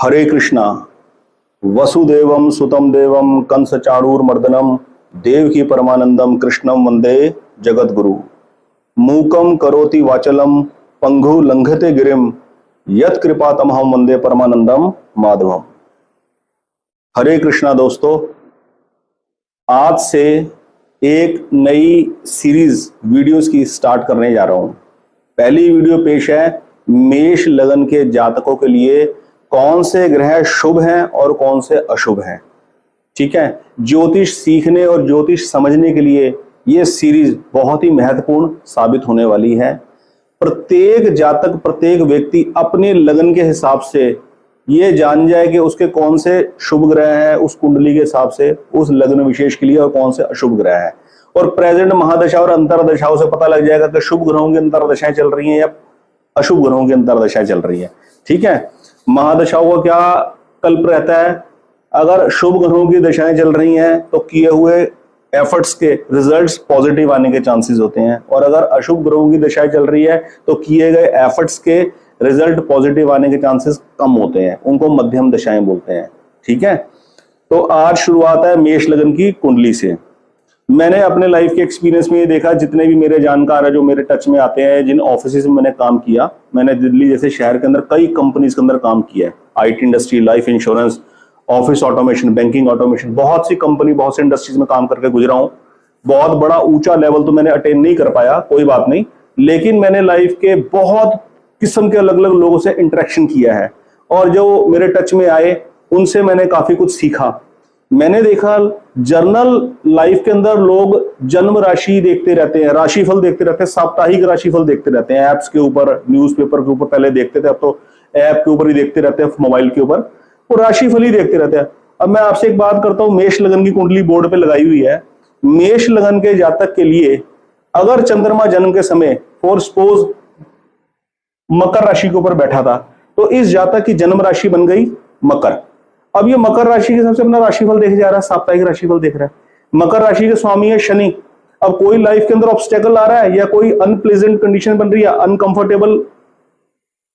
हरे कृष्णा। वसुदेवम सुतम देवम कंस चाणूरमर्दनम देवकी परमानंदम कृष्णम वंदे जगद्गुरु। मूकम करोति वाचलम पंगु लंघते गिरिम यत कृपा तमहम वंदे परमानंदम माधवम। हरे कृष्णा दोस्तों, आज से एक नई सीरीज वीडियोस की स्टार्ट करने जा रहा हूं। पहली वीडियो पेश है मेष लगन के जातकों के लिए कौन से ग्रह शुभ हैं और कौन से अशुभ हैं। ठीक है, ज्योतिष सीखने और ज्योतिष समझने के लिए यह सीरीज बहुत ही महत्वपूर्ण साबित होने वाली है। प्रत्येक जातक, प्रत्येक व्यक्ति अपने लगन के हिसाब से ये जान जाए कि उसके कौन से शुभ ग्रह हैं उस कुंडली के हिसाब से उस लग्न विशेष के लिए और कौन से अशुभ ग्रह हैं। और प्रेजेंट महादशा और अंतरदशाओं से पता लग जाएगा कि शुभ ग्रहों की अंतरदशाएं चल रही हैं या अशुभ ग्रहों की अंतरदशाएं चल रही हैं। ठीक है, महादशाओं का क्या कल्प रहता है? अगर शुभ ग्रहों की दशाएं चल रही हैं तो किए हुए एफर्ट्स के रिजल्ट्स पॉजिटिव आने के चांसेस होते हैं, और अगर अशुभ ग्रहों की दशाएं चल रही है तो किए गए एफर्ट्स के रिजल्ट पॉजिटिव आने के चांसेस कम होते हैं। उनको मध्यम दशाएं बोलते हैं। ठीक है, तो आज शुरुआत है मेष लगन की कुंडली से। मैंने अपने लाइफ के एक्सपीरियंस में ये देखा, जितने भी मेरे जानकार है जो मेरे टच में आते हैं, जिन ऑफिस में मैंने काम किया, मैंने दिल्ली जैसे शहर के अंदर कई कंपनीज के अंदर काम किया है। IT industry, life insurance, office automation, banking automation, बहुत सी कंपनी, बहुत सी इंडस्ट्रीज में काम करके गुजरा हूं। बहुत बड़ा ऊंचा लेवल तो मैंने अटेन नहीं कर पाया, कोई बात नहीं, लेकिन मैंने लाइफ के बहुत किस्म के अलग अलग लोगों से इंटरेक्शन किया है, और जो मेरे टच में आए उनसे मैंने काफी कुछ सीखा। मैंने देखा जर्नल लाइफ के अंदर लोग जन्म राशि देखते रहते हैं, राशिफल देखते रहते हैं, साप्ताहिक राशिफल देखते रहते हैं, एप्स के ऊपर, न्यूज़पेपर के ऊपर पहले देखते थे, अब तो ऐप के ऊपर ही देखते रहते हैं, मोबाइल के ऊपर, वो राशिफल ही देखते रहते हैं। अब मैं आपसे एक बात करता हूं, मेष लगन की कुंडली बोर्ड पे लगाई हुई है। मेष लगन के जातक के लिए अगर चंद्रमा जन्म के समय फॉर सपोज मकर राशि के ऊपर बैठा था तो इस जातक की जन्म राशि बन गई मकर। अब ये मकर राशि के हिसाब से अपना राशिफल देखे जा रहा है, साप्ताहिक राशिफल देख रहा है। मकर राशि के स्वामी है शनि। अब कोई लाइफ के अंदर ऑब्स्टेकल आ रहा है या कोई अनप्लेजेंट कंडीशन बन रही है, अनकंफर्टेबल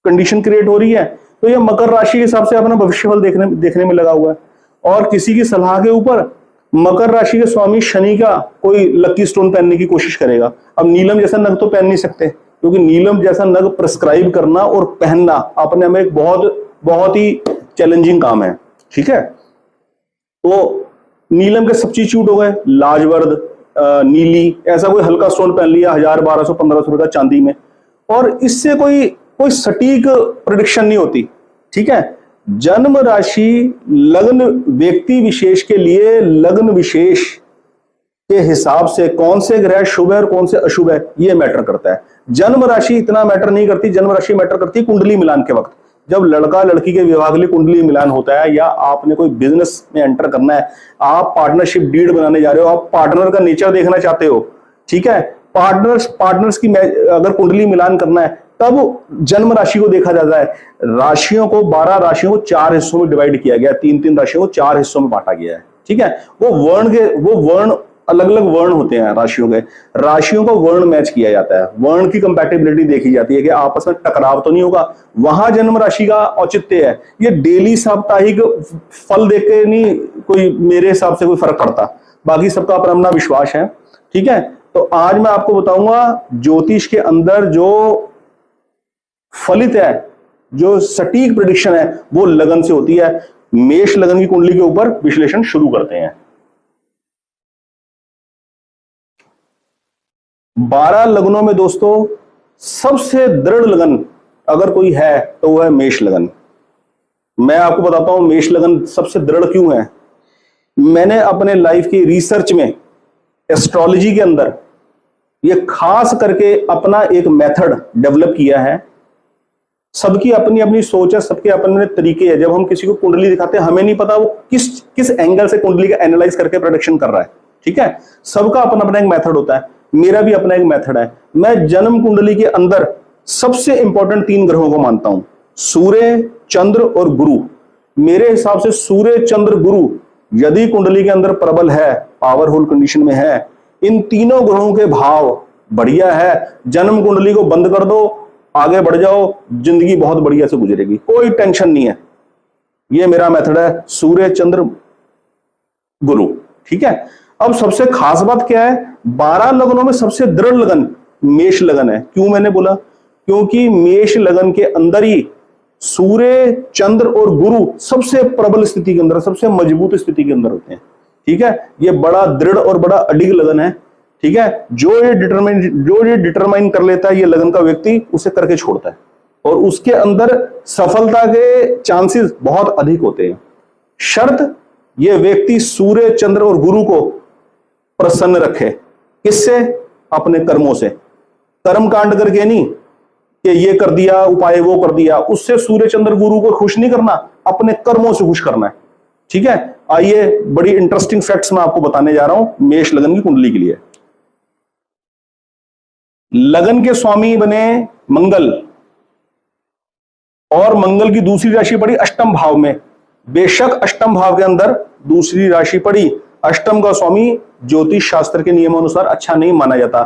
कंडीशन क्रिएट हो रही है, तो ये मकर राशि के हिसाब से अपना भविष्यफल देखने में लगा हुआ है। और किसी की सलाह के ऊपर मकर राशि के स्वामी शनि का कोई लकी स्टोन पहनने की कोशिश करेगा। अब नीलम जैसा नग तो पहन नहीं सकते, क्योंकि नीलम जैसा नग प्रिस्क्राइब करना और पहनना अपने में एक बहुत ही चैलेंजिंग काम है। ठीक है, तो नीलम के सब्स्टिट्यूट हो गए लाजवर्द, नीली, ऐसा कोई हल्का स्टोन पहन लिया 1000, 1200, 1500 रुपए का चांदी में, और इससे कोई सटीक प्रेडिक्शन नहीं होती। ठीक है, जन्म राशि लग्न व्यक्ति विशेष के लिए लग्न विशेष के हिसाब से कौन से ग्रह शुभ है और कौन से अशुभ है ये मैटर करता है। जन्म राशि इतना मैटर नहीं करती, जन्म राशि मैटर करती है कुंडली मिलान के वक्त। जब लड़का लड़की के विवाह के लिए कुंडली मिलान होता है, या आपने कोई बिजनेस में एंटर करना है, आप पार्टनरशिप डीड बनाने जा रहे हो, आप पार्टनर का नेचर देखना चाहते हो, ठीक है, पार्टनर्स की अगर कुंडली मिलान करना है तब जन्म राशि को देखा जाता है। राशियों को 12 राशियों को 4 हिस्सों में डिवाइड किया गया, 3-3 राशियों को 4 हिस्सों में बांटा गया है। ठीक है, वो वर्ण अलग अलग वर्ण होते हैं राशियों के, राशियों को वर्ण मैच किया जाता है, वर्ण की कंपैटिबिलिटी देखी जाती है कि आपस में टकराव तो नहीं होगा। वहां जन्म राशि का औचित्य है। ये डेली साप्ताहिक फल देख के नहीं कोई मेरे हिसाब से कोई फर्क पड़ता, बाकी सबका अपना अपना विश्वास है। ठीक है, तो आज मैं आपको बताऊंगा ज्योतिष के अंदर जो फलित है, जो सटीक प्रेडिक्शन है, वो लगन से होती है। मेष लगन की कुंडली के ऊपर विश्लेषण शुरू करते हैं। 12 लग्नों में दोस्तों सबसे दृढ़ लगन अगर कोई है तो वो है मेष लगन। मैं आपको बताता हूं मेष लगन सबसे दृढ़ क्यों है। मैंने अपने लाइफ की रिसर्च में एस्ट्रोलॉजी के अंदर ये खास करके अपना एक मेथड डेवलप किया है। सबकी अपनी अपनी सोच है, सबके अपने तरीके हैं। जब हम किसी को कुंडली दिखाते हैं, हमें नहीं पता वो किस एंगल से कुंडली का एनालाइज करके प्रेडिक्शन कर रहा है। ठीक है, सबका अपना अपना एक मेथड होता है, मेरा भी अपना एक मेथड है। मैं जन्म कुंडली के अंदर सबसे इंपॉर्टेंट 3 ग्रहों को मानता हूं, सूर्य, चंद्र और गुरु। मेरे हिसाब से सूर्य, चंद्र, गुरु यदि कुंडली के अंदर प्रबल है, पावरफुल कंडीशन में है, इन तीनों ग्रहों के भाव बढ़िया है, जन्म कुंडली को बंद कर दो, आगे बढ़ जाओ, जिंदगी बहुत बढ़िया से गुजरेगी, कोई टेंशन नहीं है। ये मेरा मेथड है, सूर्य चंद्र गुरु। ठीक है, अब सबसे खास बात क्या है, 12 लगनों में सबसे दृढ़ लगन मेष लगन है। क्यों मैंने बोला, क्योंकि मेष लगन के अंदर ही सूर्य चंद्र और गुरु सबसे प्रबल स्थिति के अंदर, सबसे मजबूत स्थिति के अंदर होते हैं। ठीक है, ये बड़ा दृढ़ और बड़ा अडिग लगन है। ठीक है, जो ये डिटरमाइन कर लेता है ये लगन का व्यक्ति, उसे करके छोड़ता है और उसके अंदर सफलता के चांसेस बहुत अधिक होते हैं। शर्त, ये व्यक्ति सूर्य चंद्र और गुरु को प्रसन्न रखे। किससे? अपने कर्मों से। कर्म कांड करके नहीं कि ये कर दिया उपाय वो कर दिया, उससे सूर्य चंद्र गुरु को खुश नहीं करना, अपने कर्मों से खुश करना है। ठीक है, आइए बड़ी इंटरेस्टिंग फैक्ट्स मैं आपको बताने जा रहा हूं मेष लगन की कुंडली के लिए। लगन के स्वामी बने मंगल और मंगल की दूसरी राशि पड़ी अष्टम भाव में। बेशक अष्टम भाव के अंदर दूसरी राशि पड़ी, अष्टम का स्वामी ज्योतिष शास्त्र के नियमानुसार अच्छा नहीं माना जाता,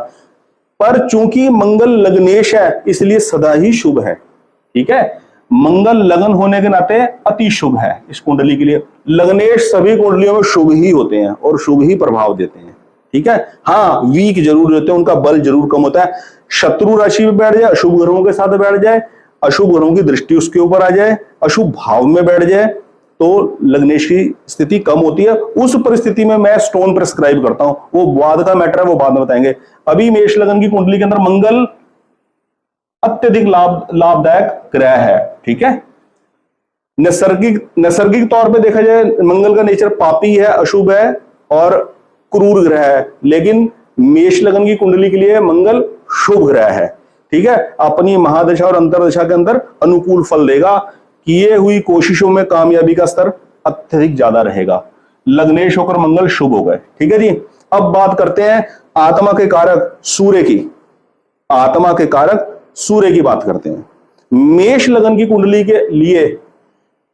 पर चूंकि मंगल लग्नेश है इसलिए सदा ही शुभ है। ठीक है, मंगल लगन होने के नाते अति शुभ है इस कुंडली के लिए। लग्नेश सभी कुंडलियों में शुभ ही होते हैं और शुभ ही प्रभाव देते हैं। ठीक है, हाँ वीक जरूर होते हैं, उनका बल जरूर कम होता है। शत्रु राशि में बैठ जाए, अशुभ ग्रहों के साथ बैठ जाए, अशुभ ग्रहों की दृष्टि उसके ऊपर आ जाए, अशुभ भाव में बैठ जाए तो लग्नेश की स्थिति कम होती है। उस परिस्थिति में मैं स्टोन प्रेस्क्राइब करता हूं, वो बाद का मैटर है, वो बाद में बताएंगे। अभी मेष लगन की कुंडली के अंदर मंगल अत्यधिक लाभदायक ग्रह है। ठीक है, नैसर्गिक तौर पे देखा जाए मंगल का नेचर पापी है, अशुभ है और क्रूर ग्रह है, लेकिन मेष लगन की कुंडली के लिए मंगल शुभ ग्रह है। ठीक है, अपनी महादशा और अंतरदशा के अंदर अनुकूल फल देगा, किए हुई कोशिशों में कामयाबी का स्तर अत्यधिक ज्यादा रहेगा। लग्नेश होकर मंगल शुभ हो गए। ठीक है जी, अब बात करते हैं आत्मा के कारक सूर्य की। आत्मा के कारक सूर्य की बात करते हैं। मेष लगन की कुंडली के लिए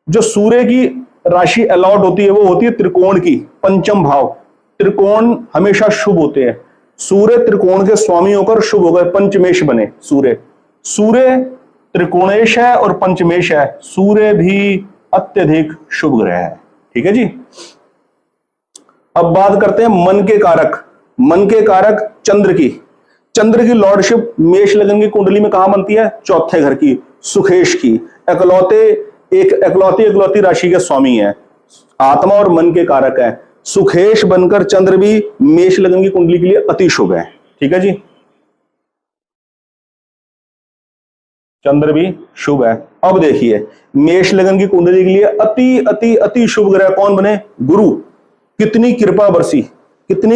जो सूर्य की राशि अलॉट होती है वो होती है त्रिकोण की, पंचम भाव। त्रिकोण हमेशा शुभ होते हैं। सूर्य त्रिकोण के स्वामी होकर शुभ हो गए, पंचमेश बने सूर्य। सूर्य त्रिकोणेश है और पंचमेश है, सूर्य भी अत्यधिक शुभ ग्रह है। ठीक है जी, अब बात करते हैं मन के कारक। मन के कारक चंद्र की। चंद्र की लॉर्डशिप मेष लगन की कुंडली में कहां बनती है? चौथे घर की, सुखेश की। इकलौती राशि के स्वामी है, आत्मा और मन के कारक है। सुखेश बनकर चंद्र भी मेष लगन की कुंडली के लिए अति शुभ है। ठीक है जी, चंद्र भी शुभ है। अब देखिए मेष लगन की कुंडली के लिए अति अति अति शुभ ग्रह कौन बने? गुरु। कितनी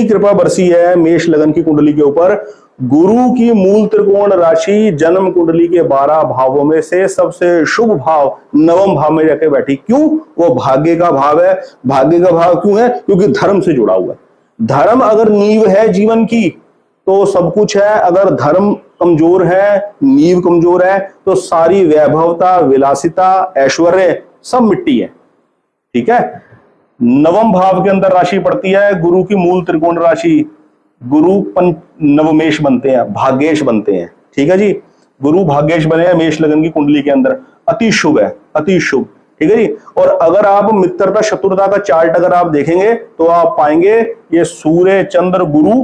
कृपा बरसी है मेष लगन की कुंडली के ऊपर। गुरु की मूल त्रिकोण राशि जन्म कुंडली के 12 भावों में से सबसे शुभ भाव नवम भाव में जाके बैठी। क्यों? वो भाग्य का भाव है। भाग्य का भाव क्यों है? क्योंकि धर्म से जुड़ा हुआ है। धर्म अगर नींव है जीवन की तो सब कुछ है, अगर धर्म कमजोर है, नींव कमजोर है, तो सारी वैभवता, विलासिता, ऐश्वर्य सब मिट्टी है। ठीक है, नवम भाव के अंदर राशि पड़ती है गुरु की मूल त्रिकोण राशि। गुरु नवमेश बनते हैं, भाग्येश बनते हैं। ठीक है जी, गुरु भाग्येश बने हैं मेष लगन की कुंडली के अंदर, अति शुभ है, अति शुभ। ठीक है जी, और अगर आप मित्रता शत्रुता का चार्ट अगर आप देखेंगे तो आप पाएंगे ये सूर्य चंद्र गुरु,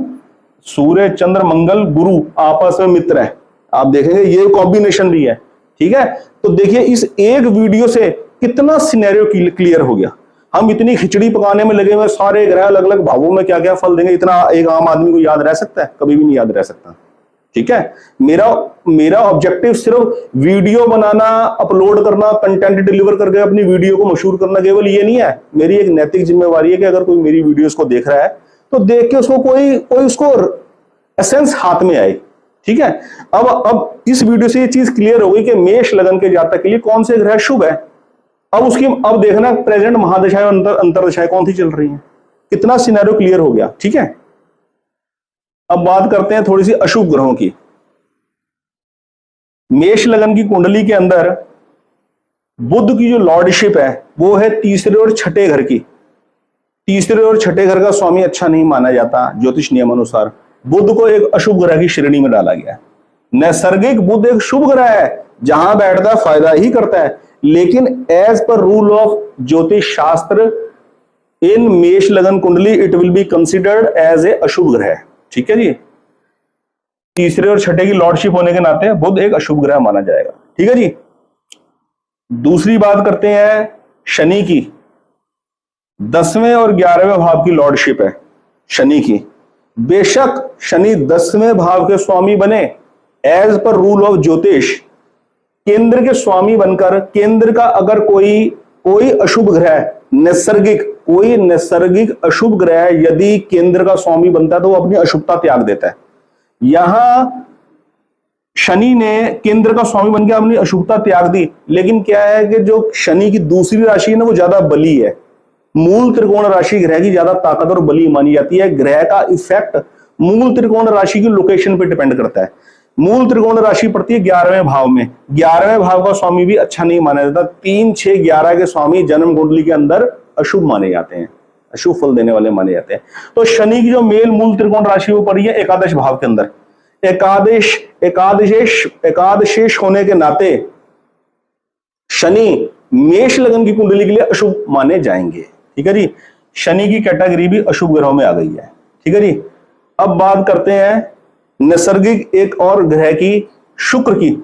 सूर्य चंद्र मंगल गुरु आपस में मित्र है। आप देखेंगे ये कॉम्बिनेशन भी है। ठीक है, तो देखिए इस एक वीडियो से कितना सिनेरियो क्लियर हो गया। हम इतनी खिचड़ी पकाने में लगे हुए, सारे ग्रह अलग अलग भावों में क्या क्या फल देंगे, इतना एक आम आदमी को याद रह सकता है? कभी भी नहीं याद रह सकता। ठीक है, मेरा ऑब्जेक्टिव सिर्फ वीडियो बनाना, अपलोड करना, कंटेंट डिलीवर करके अपनी वीडियो को मशहूर करना, केवल ये नहीं है। मेरी एक नैतिक जिम्मेवारी है कि अगर कोई मेरी वीडियोस को देख रहा है तो देख के उसको कोई उसको एसेंस हाथ में आए। ठीक है, अब इस वीडियो से ये चीज क्लियर हो गई कि मेष लगन के जातक के लिए कौन से ग्रह शुभ है। अब देखना प्रेजेंट महादशाएं अंतरदशाएं कौन सी चल रही हैं, कितना सिनेरियो क्लियर हो गया। ठीक है, अब बात करते हैं थोड़ी सी अशुभ ग्रहों की। मेष लगन की कुंडली के अंदर बुध की जो लॉर्डशिप है वो है तीसरे और छठे घर की। तीसरे और छठे घर का स्वामी अच्छा नहीं माना जाता ज्योतिष नियम अनुसार। बुध को एक अशुभ ग्रह की श्रेणी में डाला गया है। नैसर्गिक बुध एक शुभ ग्रह है, जहां बैठता फायदा ही करता है, लेकिन एज पर रूल ऑफ ज्योतिष शास्त्र इन मेष लगन कुंडली it will be considered as a अशुभ ग्रह। ठीक है जी, तीसरे और छठे की लॉर्डशिप होने के नाते बुध एक अशुभ ग्रह माना जाएगा। ठीक है जी। दूसरी बात करते हैं शनि की। 10वें और 11वें भाव की लॉर्डशिप है शनि की। बेशक शनि 10वें भाव के स्वामी बने, एज पर रूल ऑफ ज्योतिष केंद्र के स्वामी बनकर केंद्र का अगर कोई अशुभ ग्रह नैसर्गिक कोई नैसर्गिक अशुभ ग्रह यदि केंद्र का स्वामी बनता है तो वो अपनी अशुभता त्याग देता है। यहां शनि ने केंद्र का स्वामी बनकर अपनी अशुभता त्याग दी, लेकिन क्या है कि जो शनि की दूसरी राशि है ना वो ज्यादा बली है। मूल त्रिकोण राशि ग्रह की ज्यादा ताकत और बली मानी जाती है। ग्रह का इफेक्ट मूल त्रिकोण राशि की लोकेशन पर डिपेंड करता है। मूल त्रिकोण राशि पड़ती है 11वें भाव में। 11वें भाव का स्वामी भी अच्छा नहीं माना जाता। 3, 6, 11 के स्वामी जन्म कुंडली के अंदर अशुभ माने जाते हैं, अशुभ फल देने वाले माने जाते हैं। तो शनि की जो मेल मूल त्रिकोण राशि वो पड़ी है एकादश भाव के अंदर। एकादशेष होने के नाते शनि मेष लगन की कुंडली के लिए अशुभ माने जाएंगे। ठीक है जी, शनि की कैटेगरी भी अशुभ ग्रहों में आ गई है। ठीक है जी। अब बात करते हैं नैसर्गिक एक और ग्रह की, शुक्र की।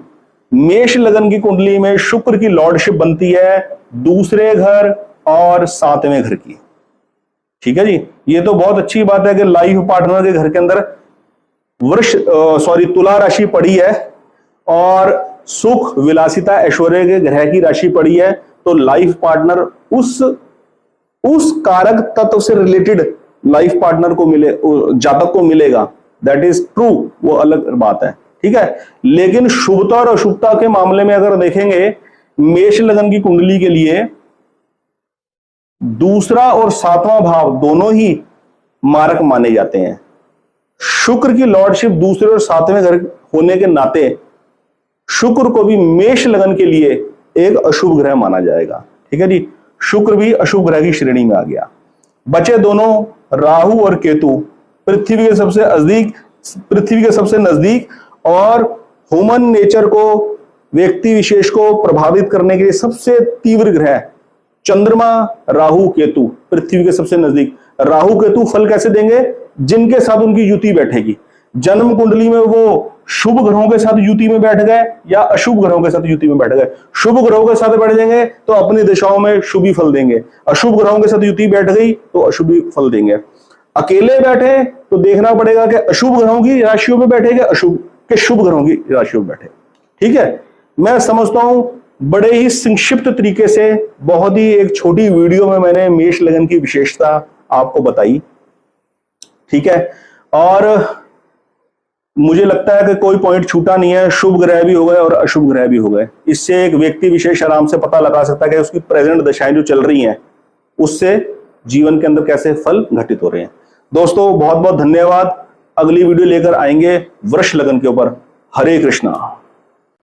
मेष लगन की कुंडली में शुक्र की लॉर्डशिप बनती है दूसरे घर और 7वें घर की। ठीक है जी। ये तो बहुत अच्छी बात है कि लाइफ पार्टनर के घर के अंदर तुला राशि पड़ी है और सुख विलासिता ऐश्वर्य के ग्रह की राशि पड़ी है, तो लाइफ पार्टनर उस कारक तत्व से रिलेटेड लाइफ पार्टनर को जातक को मिलेगा। दैट इज ट्रू, वो अलग बात है। ठीक है। लेकिन शुभता और अशुभता के मामले में अगर देखेंगे मेष लगन की कुंडली के लिए दूसरा और 7वां भाव दोनों ही मारक माने जाते हैं। शुक्र की लॉर्डशिप दूसरे और 7वें घर होने के नाते शुक्र को भी मेष लगन के लिए एक अशुभ ग्रह माना जाएगा। ठीक है जी। शुक्र भी अशुभ ग्रह की श्रेणी में आ गया। बचे दोनों राहु और केतु, पृथ्वी के सबसे नजदीक और ह्यूमन नेचर को, व्यक्ति विशेष को प्रभावित करने के लिए सबसे तीव्र ग्रह चंद्रमा, राहु, केतु, पृथ्वी के सबसे नजदीक। राहु केतु फल कैसे देंगे? जिनके साथ उनकी युति बैठेगी। जन्म कुंडली में वो शुभ ग्रहों के साथ युति में बैठ गए या अशुभ ग्रहों के साथ युति में बैठ गए। शुभ ग्रहों के साथ बैठ जाएंगे तो अपनी दिशाओं में शुभ फल देंगे। अशुभ ग्रहों के साथ युति बैठ गई तो अशुभ फल देंगे। अकेले बैठे तो देखना पड़ेगा कि अशुभ ग्रहों की राशियों में बैठे कि शुभ ग्रहों की राशियों में बैठे। ठीक है। मैं समझता हूं बड़े ही संक्षिप्त तरीके से, बहुत ही एक छोटी वीडियो में मैंने मेष लगन की विशेषता आपको बताई। ठीक है। और मुझे लगता है कि कोई पॉइंट छूटा नहीं है। शुभ ग्रह भी हो गए और अशुभ ग्रह भी हो गए। इससे एक व्यक्ति विशेष आराम से पता लगा सकता है कि उसकी प्रेजेंट दशाएं जो चल रही हैं उससे जीवन के अंदर कैसे फल घटित हो रहे हैं। दोस्तों बहुत बहुत धन्यवाद। अगली वीडियो लेकर आएंगे वृष लगन के ऊपर। हरे कृष्णा।